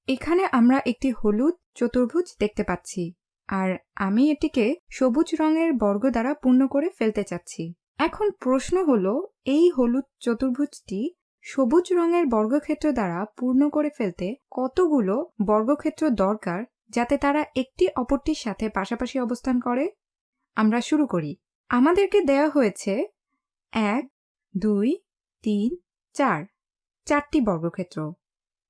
এখানে আমরা একটি হলুদ চতুর্ভুজ দেখতে পাচ্ছি, আর আমি এটিকে সবুজ রঙের বর্গ দ্বারা পূর্ণ করে ফেলতে চাচ্ছি। এখন প্রশ্ন হলো, এই হলুদ চতুর্ভুজটি সবুজ রঙের বর্গক্ষেত্র দ্বারা পূর্ণ করে ফেলতে কতগুলো বর্গক্ষেত্র দরকার যাতে তারা একটি অপরটির সাথে পাশাপাশি অবস্থান করে? আমরা শুরু করি। আমাদেরকে দেয়া হয়েছে 1, 2, 3, 4, 4টি বর্গক্ষেত্র।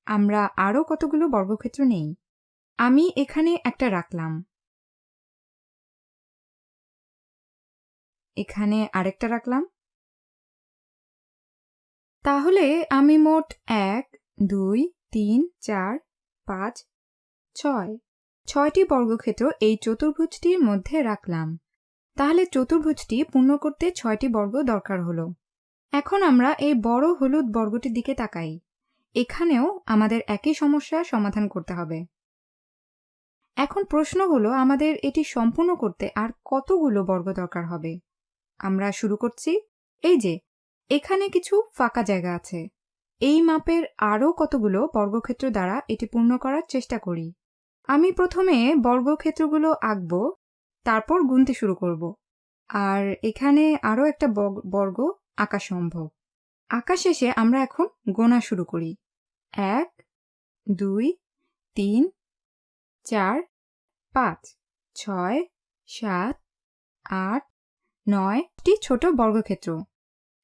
আমরা আরও কতগুলো বর্গক্ষেত্র নেই। আমি এখানে একটা রাখলাম, এখানে আরেকটা রাখলাম। তাহলে আমি মোট 1, 2, 3, 4, 5, 6, 6টি বর্গক্ষেত্র এই চতুর্ভুজটির মধ্যে রাখলাম। তাহলে চতুর্ভুজটি পূর্ণ করতে 6টি বর্গ দরকার হলো। এখন আমরা এই বড় হলুদ বর্গটির দিকে তাকাই। এখানেও আমাদের একই সমস্যার সমাধান করতে হবে। এখন প্রশ্ন হলো, আমাদের এটি সম্পূর্ণ করতে আর কতগুলো বর্গ দরকার হবে? আমরা শুরু করছি। এই যে এখানে কিছু ফাঁকা জায়গা আছে। এই মাপের আরও কতগুলো বর্গক্ষেত্র দ্বারা এটি পূর্ণ করার চেষ্টা করি। আমি প্রথমে বর্গক্ষেত্রগুলো আঁকব, তারপর গুনতে শুরু করব। আর এখানে আরও একটা বর্গ আঁকা সম্ভব। আঁকা শেষে আমরা এখন গোনা শুরু করি। 1, 2, 3, 4, 5, 6, 7, 8, 9টি ছোট বর্গক্ষেত্র।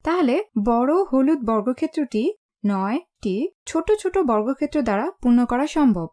তাহলে বড় হলুদ বর্গক্ষেত্রটি 9টি ছোট ছোট বর্গক্ষেত্র দ্বারা পূর্ণ করা সম্ভব।